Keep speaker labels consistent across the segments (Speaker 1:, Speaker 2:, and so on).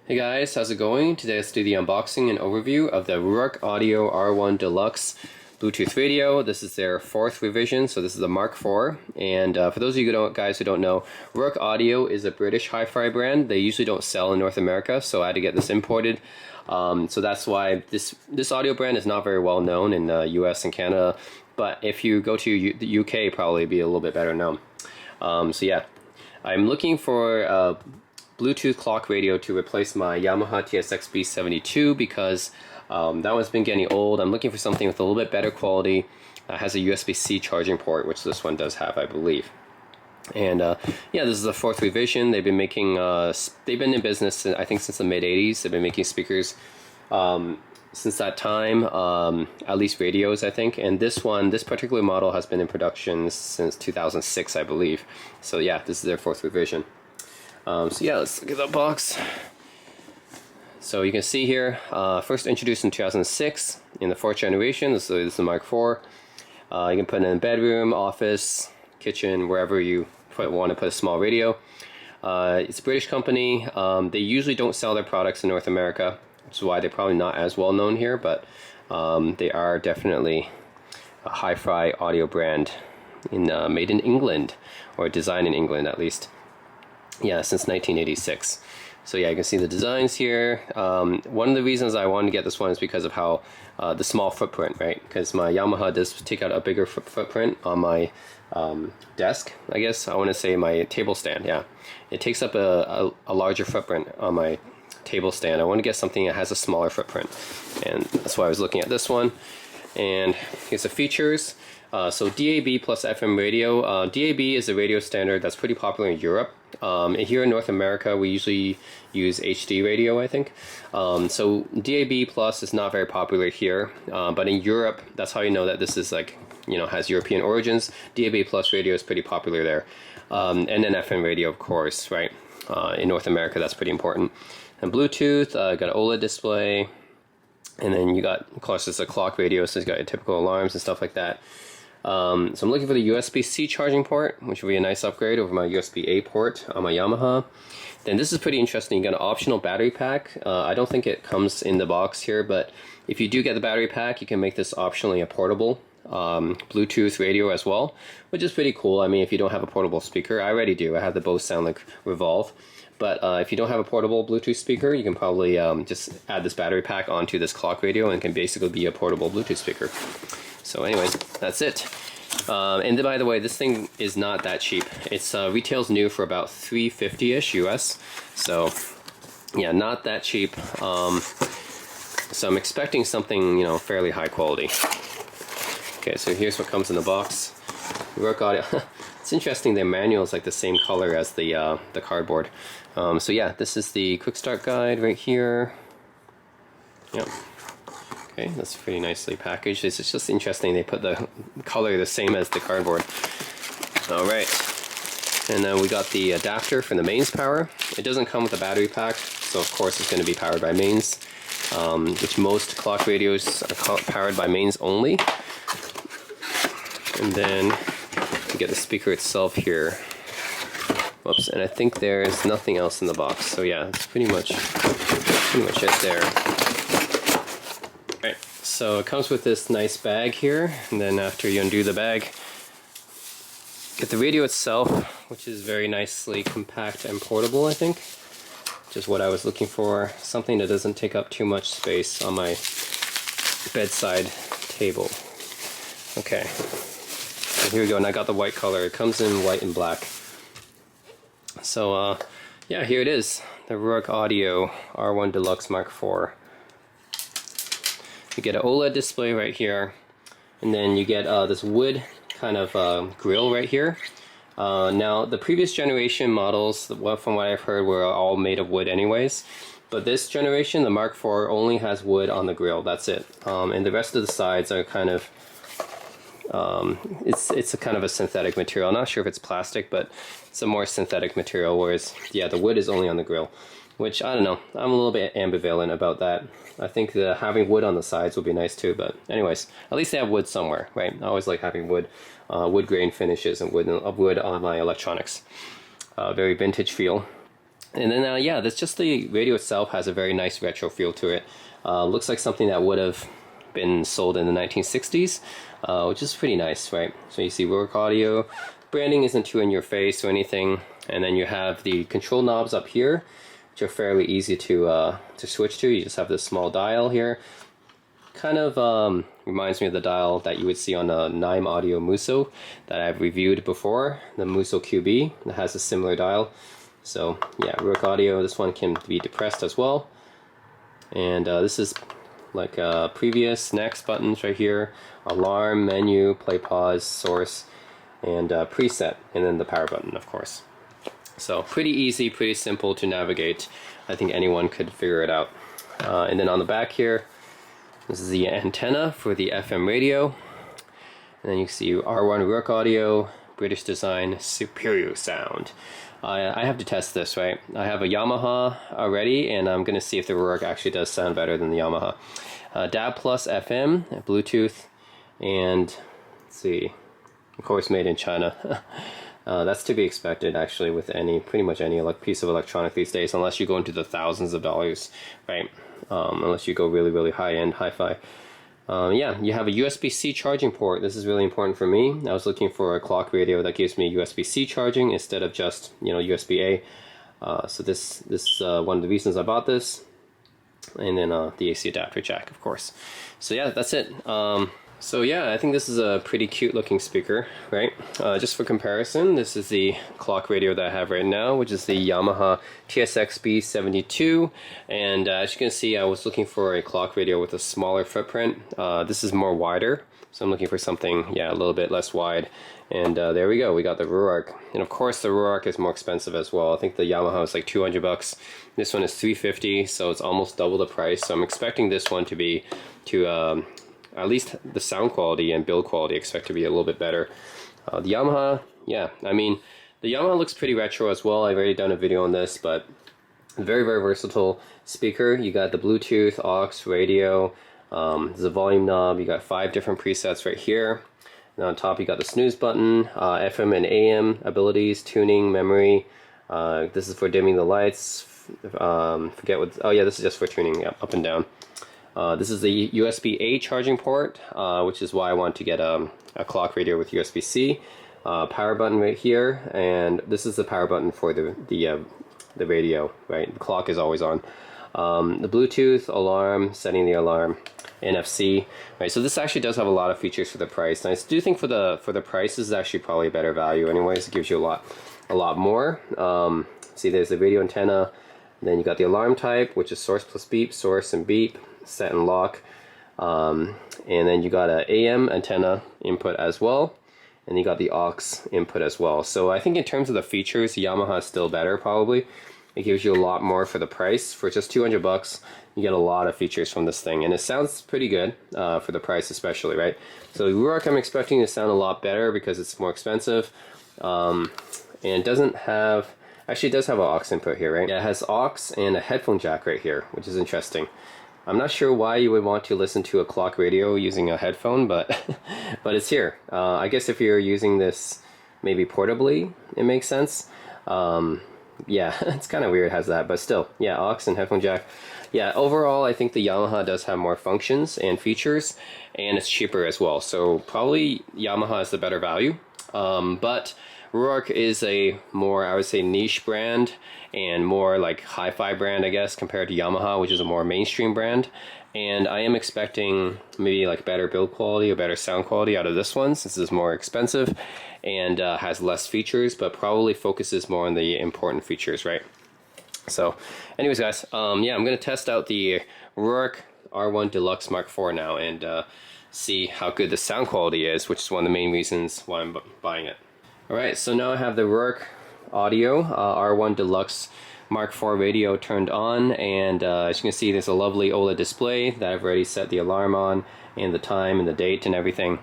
Speaker 1: Hey guys, how's it going? Today let's do the unboxing and overview of the Ruark Audio R1 Deluxe Bluetooth radio. This is their 4th revision, so this is the Mk4. And for those of you guys who don't know, Ruark Audio is a British hi-fi brand. They usually don't sell in North America, so I had to get this imported. So that's why this audio brand is not very well known in the US and Canada. But if you go to the UK, probably be a little bit better known. So yeah, I'm looking for Bluetooth clock radio to replace my Yamaha TSX-72 because that one's been getting old. I'm looking for something with a little bit better quality. Has a USB-C charging port, which this one does have, I believe. And yeah, this is the 4th revision. They've been making, they've been in business, I think, since the mid-80s. They've been making speakers since that time, at least radios, I think. And this particular model has been in production since 2006, I believe. So yeah, this is their 4th revision. So yeah, let's look at the box. So you can see here, first introduced in 2006 in the 4th generation. This is the Mk4. You can put it in a bedroom, office, kitchen, wherever you want to put a small radio. It's a British company. They usually don't sell their products in North America, which is why they're probably not as well known here, but they are definitely a hi-fi audio brand made in England, or designed in England at least. Yeah, since 1986. So yeah, you can see the designs here. One of the reasons I wanted to get this one is because of how the small footprint, right? Because my Yamaha does take out a bigger footprint on my desk, I guess. I want to say my table stand, yeah. It takes up a larger footprint on my table stand. I want to get something that has a smaller footprint. And that's why I was looking at this one. And here's the features. So DAB plus FM radio. DAB is a radio standard that's pretty popular in Europe. Here in North America, we usually use HD radio, I think. So DAB plus is not very popular here, but in Europe, that's how you know that this is has European origins. DAB plus radio is pretty popular there. And then FM radio, of course, right? In North America, that's pretty important. And Bluetooth, got an OLED display. And then you got, of course, it's a clock radio, so it's got your typical alarms and stuff like that. So I'm looking for the USB-C charging port, which will be a nice upgrade over my USB-A port on my Yamaha. Then this is pretty interesting. You got an optional battery pack. I don't think it comes in the box here, but if you do get the battery pack, you can make this optionally a portable Bluetooth radio as well, which is pretty cool. I mean, if you don't have a portable speaker, I already do. I have the Bose SoundLink Revolve. But if you don't have a portable Bluetooth speaker, you can probably just add this battery pack onto this clock radio and it can basically be a portable Bluetooth speaker. So anyways, that's it. And by the way, this thing is not that cheap. It's retails new for about $350-ish US. So yeah, not that cheap. So I'm expecting something, fairly high quality. Okay, so here's what comes in the box. Ruark Audio. It's interesting, the manual is like the same color as the cardboard. So yeah, this is the quick start guide right here. Yep. Okay, that's pretty nicely packaged. It's just interesting they put the color the same as the cardboard. Alright, and then we got the adapter for the mains power. It doesn't come with a battery pack, so of course it's going to be powered by mains, which most clock radios are powered by mains only. And then you get the speaker itself here. Whoops, and I think there's nothing else in the box. So yeah, that's pretty much it there. Alright, so it comes with this nice bag here, and then after you undo the bag, get the radio itself, which is very nicely compact and portable, I think. Which is what I was looking for. Something that doesn't take up too much space on my bedside table. Okay. So here we go, and I got the white color. It comes in white and black. So yeah, here it is, the Ruark Audio R1 Deluxe Mk4. You get an OLED display right here, and then you get this wood kind of grill right here. Now, the previous generation models, from what I've heard, were all made of wood anyways. But this generation, the Mk4, only has wood on the grill. That's it. And the rest of the sides are kind of it's a kind of a synthetic material. I'm not sure if it's plastic, but it's a more synthetic material, whereas yeah, the wood is only on the grill, which I don't know, I'm a little bit ambivalent about that. I think having wood on the sides would be nice too, but anyways, at least they have wood somewhere, right? I always like having wood grain finishes and wood on my electronics. Very vintage feel. And then yeah, that's just the radio itself has a very nice retro feel to it. Looks like something that would have been sold in the 1960s, which is pretty nice, right? So you see Ruark Audio, branding isn't too in your face or anything, and then you have the control knobs up here, which are fairly easy to switch to. You just have this small dial here. Kind of reminds me of the dial that you would see on a Nime Audio Muso that I've reviewed before, the Muso QB. That has a similar dial. So yeah, Ruark Audio, this one can be depressed as well. And this is like previous, next buttons right here, alarm, menu, play, pause, source, and preset, and then the power button, of course. So pretty easy, pretty simple to navigate. I think anyone could figure it out. And then on the back here, this is the antenna for the FM radio. And then you see R1 Ruark Audio, British design, superior sound. I have to test this, right? I have a Yamaha already, and I'm going to see if the Ruark actually does sound better than the Yamaha. DAB plus FM, Bluetooth, and let's see, of course made in China. That's to be expected actually with pretty much any piece of electronic these days, unless you go into the thousands of dollars, right? Unless you go really, really high-end, hi-fi. Yeah, you have a USB-C charging port. This is really important for me. I was looking for a clock radio that gives me USB-C charging instead of just, USB-A. So this one of the reasons I bought this. And then the AC adapter jack, of course. So yeah, that's it. So yeah, I think this is a pretty cute looking speaker, right? Just for comparison, this is the clock radio that I have right now, which is the Yamaha TSX-72. And as you can see, I was looking for a clock radio with a smaller footprint. This is more wider, so I'm looking for something, yeah, a little bit less wide. And there we go, we got the Ruark. And of course the Ruark is more expensive as well. I think the Yamaha is like 200 bucks. This one is 350, so it's almost double the price. So I'm expecting this one to be, at least the sound quality and build quality, expect to be a little bit better. The Yamaha, yeah, I mean, the Yamaha looks pretty retro as well. I've already done a video on this, but very, very versatile speaker. You got the Bluetooth, aux, radio, there's a volume knob, you got 5 different presets right here. And on top you got the snooze button, FM and AM abilities, tuning, memory. This is for dimming the lights. Forget what, oh yeah, this is just for tuning, yeah, up and down. This is the USB-A charging port, which is why I want to get a clock radio with USB-C. Power button right here, and this is the power button for the radio, right? The clock is always on. The Bluetooth, alarm, setting the alarm, NFC, right? So this actually does have a lot of features for the price. And I do think for the price, this is actually probably a better value. Anyways, it gives you a lot more. See, there's the radio antenna. Then you got the alarm type, which is source plus beep, source and beep, set and lock. And then you got an AM antenna input as well. And you got the aux input as well. So I think in terms of the features, Yamaha is still better probably. It gives you a lot more for the price. For just 200 bucks, you get a lot of features from this thing. And it sounds pretty good for the price especially, right? So Ruark, I'm expecting to sound a lot better because it's more expensive. And it doesn't have, actually it does have an aux input here, right? Yeah, it has aux and a headphone jack right here, which is interesting. I'm not sure why you would want to listen to a clock radio using a headphone, but but it's here. I guess if you're using this maybe portably, it makes sense. Yeah, it's kind of weird it has that, but still, yeah, aux and headphone jack. Yeah, overall, I think the Yamaha does have more functions and features, and it's cheaper as well. So probably Yamaha is the better value, but Ruark is a more, I would say, niche brand and more like hi-fi brand, I guess, compared to Yamaha, which is a more mainstream brand. And I am expecting maybe like better build quality or better sound quality out of this one, since it's more expensive and has less features, but probably focuses more on the important features, right? So anyways, guys, yeah, I'm going to test out the Ruark R1 Deluxe Mark IV now and see how good the sound quality is, which is one of the main reasons why I'm buying it. Alright, so now I have the Ruark Audio R1 Deluxe Mark IV radio turned on, and as you can see, there's a lovely OLED display that I've already set the alarm on, and the time and the date and everything.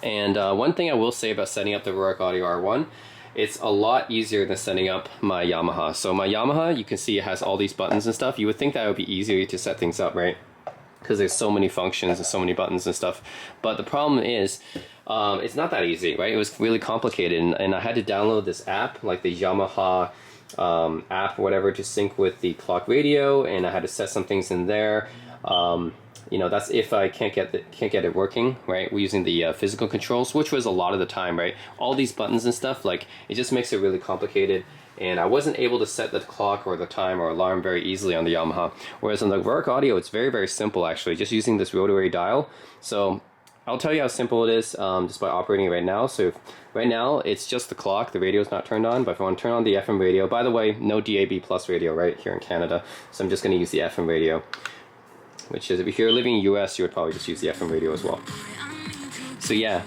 Speaker 1: And one thing I will say about setting up the Ruark Audio R1, it's a lot easier than setting up my Yamaha. So my Yamaha, you can see it has all these buttons and stuff. You would think that it would be easier to set things up, right? Because there's so many functions and so many buttons and stuff. But the problem is, it's not that easy, right? It was really complicated, and I had to download this app, like the Yamaha app or whatever to sync with the clock radio, and I had to set some things in there. You know, that's if I can't get it working, right? We're using the physical controls, which was a lot of the time, right? All these buttons and stuff, like, it just makes it really complicated. And I wasn't able to set the clock or the time or alarm very easily on the Yamaha. Whereas on the Ruark Audio, it's very, very simple, actually, just using this rotary dial. So I'll tell you how simple it is just by operating it right now. So right now, it's just the clock. The radio's not turned on. But if I want to turn on the FM radio, by the way, no DAB plus radio right here in Canada. So I'm just going to use the FM radio, which is, if you're living in the US, you would probably just use the FM radio as well. So yeah,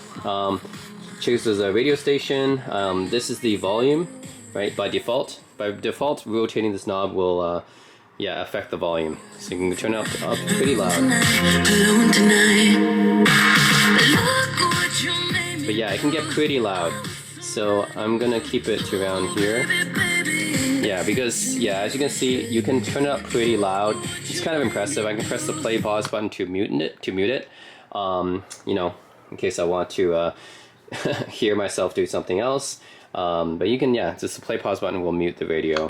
Speaker 1: chooses a radio station. This is the volume. Right, by default, rotating this knob will, yeah, affect the volume. So you can turn it up pretty loud. But yeah, it can get pretty loud. So I'm gonna keep it to around here. Yeah, because yeah, as you can see, you can turn it up pretty loud. It's kind of impressive. I can press the play pause button to mute it. You know, in case I want to hear myself do something else. But you can, yeah, just the play pause button will mute the radio.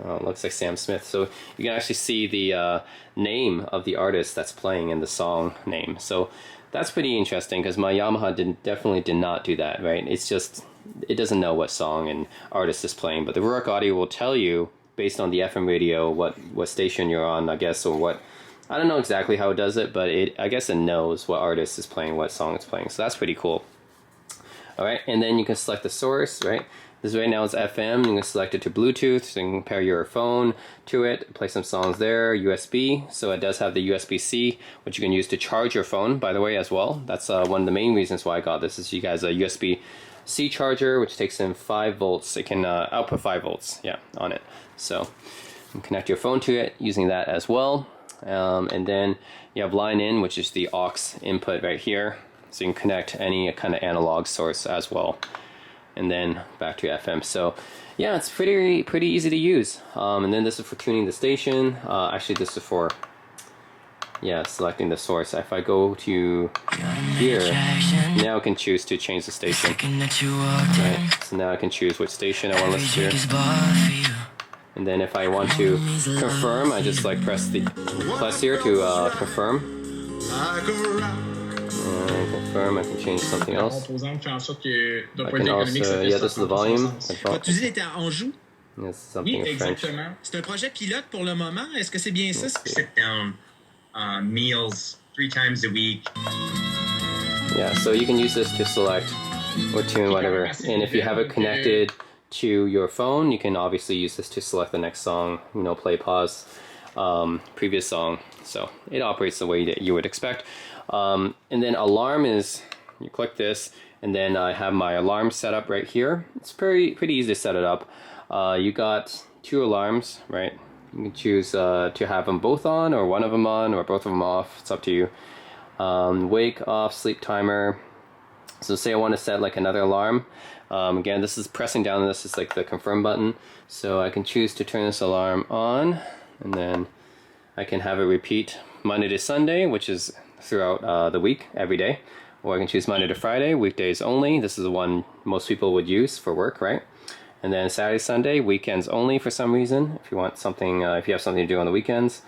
Speaker 1: Oh, it looks like Sam Smith. So you can actually see the name of the artist that's playing in the song name. So that's pretty interesting because my Yamaha definitely did not do that, right? It's just, it doesn't know what song and artist is playing. But the Ruark Audio will tell you, based on the FM radio, what station you're on, I guess, or what. I don't know exactly how it does it, but I guess it knows what artist is playing, what song it's playing. So that's pretty cool. Alright, and then you can select the source, right? This right now is FM. You can select it to Bluetooth, so you can pair your phone to it, play some songs there, USB. So it does have the USB-C, which you can use to charge your phone, by the way, as well. That's one of the main reasons why I got this, is you guys a USB-C charger, which takes in 5 volts. It can output 5 volts, yeah, on it. So you can connect your phone to it using that as well. And then you have line in, which is the aux input right here. So you can connect any kind of analog source as well, and then back to FM. So yeah, it's pretty easy to use. And then this is for tuning the station. Actually, this is for, yeah, selecting the source. If I go to here, now I can choose to change the station. Right. So now I can choose which station I want to listen to. And then if I want to confirm, I just like press the plus here to confirm. Confirm, I can change something else. I can also, yeah, this is the volume.
Speaker 2: Tu étais à Anjou?
Speaker 1: Yes, something in French.
Speaker 2: Exactement. C'est un projet pilote pour le moment. Est-ce que c'est bien ça?
Speaker 3: Sit down meals 3 times a week.
Speaker 1: Yeah, so you can use this to select or tune whatever. And if you have it connected to your phone, you can obviously use this to select the next song, you know, play, pause, previous song. So it operates the way that you would expect. And then alarm is, you click this, and then I have my alarm set up right here. It's pretty easy to set it up. You got 2 alarms, right? You can choose to have them both on, or one of them on, or both of them off. It's up to you. Wake, off, sleep timer. So say I want to set like another alarm. Again, this is pressing down, this is like the confirm button. So I can choose to turn this alarm on, and then I can have it repeat Monday to Sunday, which is throughout the week, every day. Or I can choose Monday to Friday, weekdays only. This is the one most people would use for work, right? And then Saturday, Sunday, weekends only for some reason. If you want something, if you have something to do on the weekends.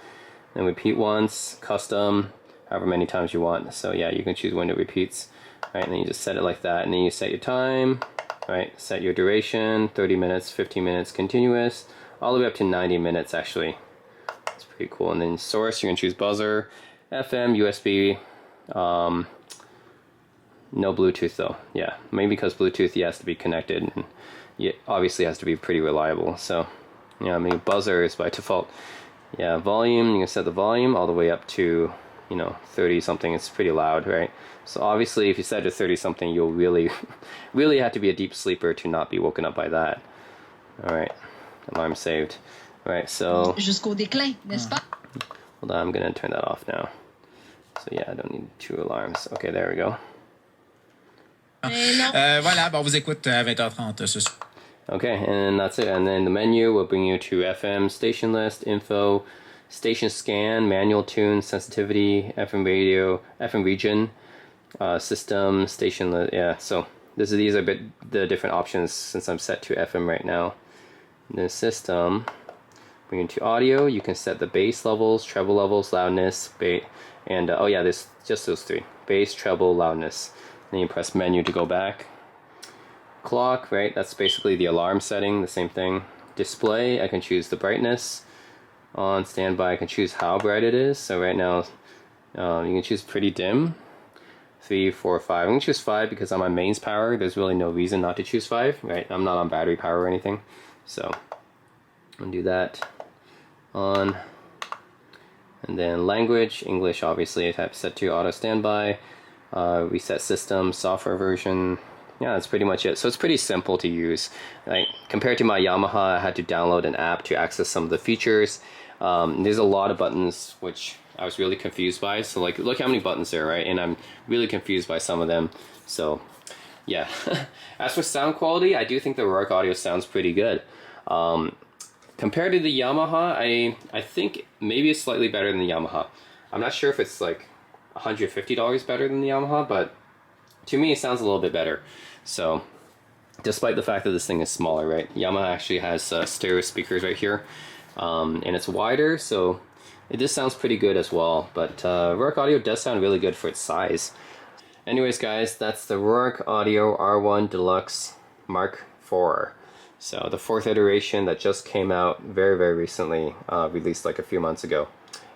Speaker 1: Then repeat once, custom, however many times you want. So yeah, you can choose when it repeats. Right, and then you just set it like that, and then you set your time, right? Set your duration, 30 minutes, 15 minutes, continuous, all the way up to 90 minutes actually. It's pretty cool. And then source, you can choose buzzer, FM, USB, no Bluetooth though. Yeah, maybe because Bluetooth has to be connected, and it obviously has to be pretty reliable. So yeah, I mean buzzer is by default. Yeah, volume, you can set the volume all the way up to, you know, 30 something. It's pretty loud, right? So obviously if you set it to 30 something, you'll really have to be a deep sleeper to not be woken up by that. Alright, alarm saved. Alright, so
Speaker 4: jusqu'au déclin, n'est-ce pas?
Speaker 1: Hold on, I'm gonna turn that off now. So yeah, I don't need 2 alarms. Okay, there we go.
Speaker 2: Voilà, bon, on vous écoute à 20h30 ce soir.
Speaker 1: Okay, and that's it. And then the menu will bring you to FM, station list, info, station scan, manual tune, sensitivity, FM radio, FM region, system, station list. Yeah, so these are a bit the different options since I'm set to FM right now. In the system, bring into audio, you can set the bass levels, treble levels, loudness, and oh yeah, there's just those three: bass, treble, loudness. Then you press menu to go back. Clock, right? That's basically the alarm setting, the same thing. Display, I can choose the brightness. On standby, I can choose how bright it is. So right now, you can choose pretty dim. 3, 4, 5. I'm gonna choose 5 because on my mains power, there's really no reason not to choose 5, right? I'm not on battery power or anything. So I'm gonna do that. On. And then language, English obviously I have set to auto standby. Reset system, software version. Yeah, that's pretty much it. So it's pretty simple to use. Like, compared to my Yamaha, I had to download an app to access some of the features. There's a lot of buttons which I was really confused by. So like, look how many buttons there are, right? And I'm really confused by some of them. So yeah. As for sound quality, I do think the Ruark audio sounds pretty good. Compared to the Yamaha, I think maybe it's slightly better than the Yamaha. I'm not sure if it's like $150 better than the Yamaha, but to me it sounds a little bit better. So despite the fact that this thing is smaller, right? Yamaha actually has stereo speakers right here, and it's wider, so it just sounds pretty good as well. But Ruark audio does sound really good for its size. Anyways guys, that's the Ruark Audio R1 Deluxe Mark IV. So the 4th iteration that just came out very, very recently, released like a few months ago.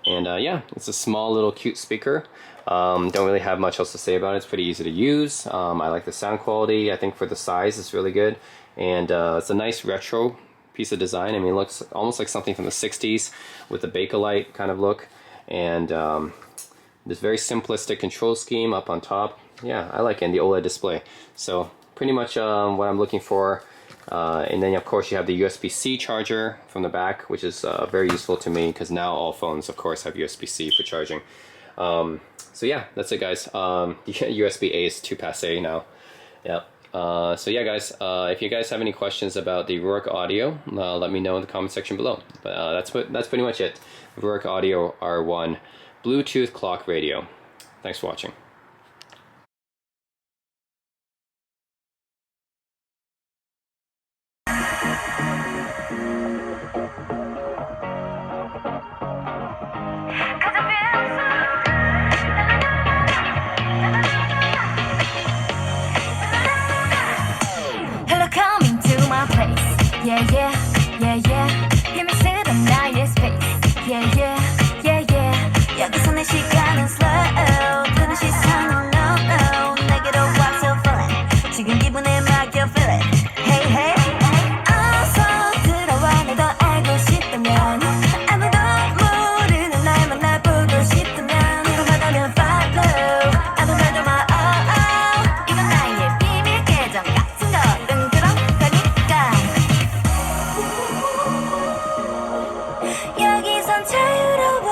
Speaker 1: And yeah, it's a small little cute speaker. Don't really have much else to say about it. It's pretty easy to use. I like the sound quality. I think for the size it's really good. And it's a nice retro piece of design. I mean, it looks almost like something from the 60s with the Bakelite kind of look. And this very simplistic control scheme up on top. Yeah, I like it. And the OLED display. So pretty much what I'm looking for. And then of course you have the USB-C charger from the back, which is very useful to me because now all phones of course have USB-C for charging. So yeah, that's it guys. USB-A is too passe now. Yeah. So yeah guys, if you guys have any questions about the Ruark audio, let me know in the comment section below. But that's pretty much it. Ruark Audio R1 Bluetooth clock radio. Thanks for watching.
Speaker 4: Yeah, yeah, yeah, yeah. 힘을 쓰던 나의 space. Yeah, yeah, yeah, yeah. 여기서 내 시간은 slow. 드는 시선은 low, low. 내게로 와서 feel it. 지금 기분에 맡겨 feel it. Hey, hey. 어서 들어와 날 더 알고 싶다면 아무도 모르는 날 만나보고 싶다면 궁금하다면 follow. 아무 말도 마, oh, oh. 이건 나의 비밀 계정 같은 거든 그런 거니까. 여기선 자유로워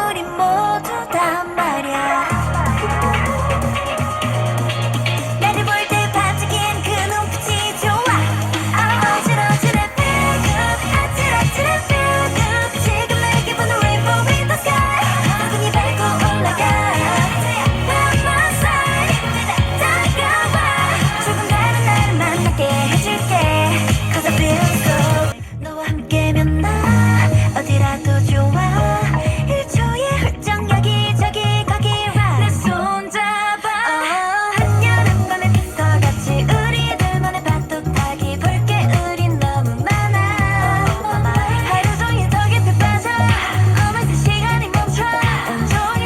Speaker 4: 우리 모두 다 말야. 나를 볼 때 반짝이는 그 눈빛이 좋아. 어지러지는 feel good, 아찔아찔한 feel good. 지금 내 기분은 rainbow with the sky. 눈이 밟고 올라가. By my side, 다가와. 조금 다른 나를 만나게 해줄게. Cause I feel so. 너와 함께면 나 어디라도 좋아. 1초에 훌쩍 여기저기 가기 right. 내 손 잡아. 한여름 밤의 빗소같이 우리들만의 파도 타기. 볼 게 우린 너무 많아. 하루 종일 더 깊이 빠져. 어느새 시간이 멈춰. 온종일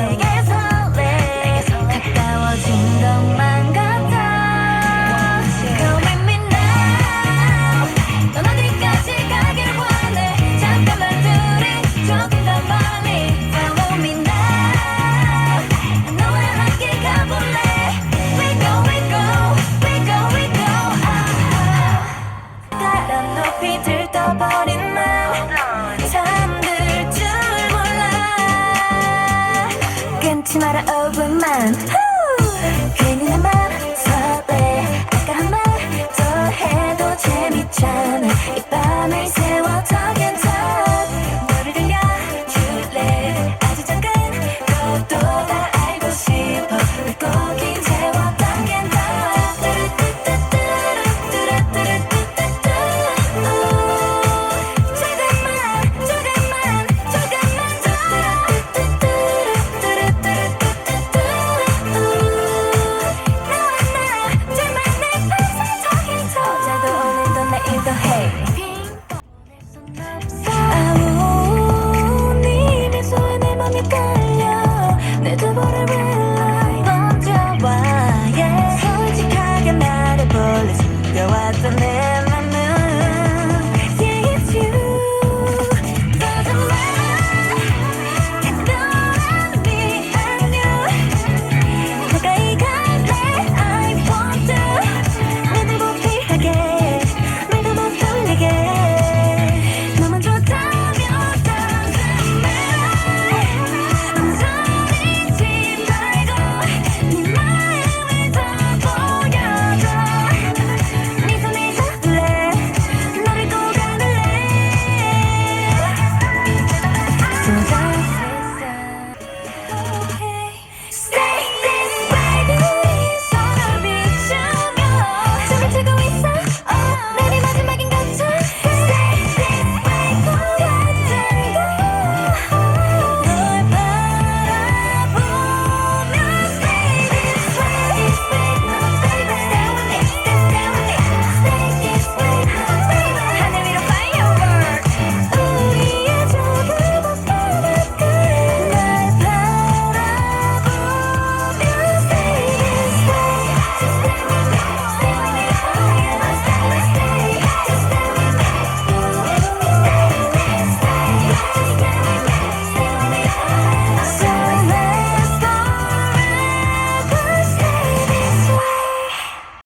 Speaker 4: 내게 설레. 가까워진 것만 같아. Come with me now. 넌 어디까지 가기를 원해. 잠깐만 둘이 조금 더 멀리. Follow me now. 너와 함께 가볼래. We go, we go, we go, we go. 다른 높이 들떠버린 맘 잠들 줄 몰라. 끊지 마라 over man. 괜히 내 맘 설레. 아까한 말 더 해도 재밌잖아. 이 밤을 세워 talking talk. 너를 들려줄래. 아주 작은 것도 다 알고 싶어. 물고기 세워 talking talk. good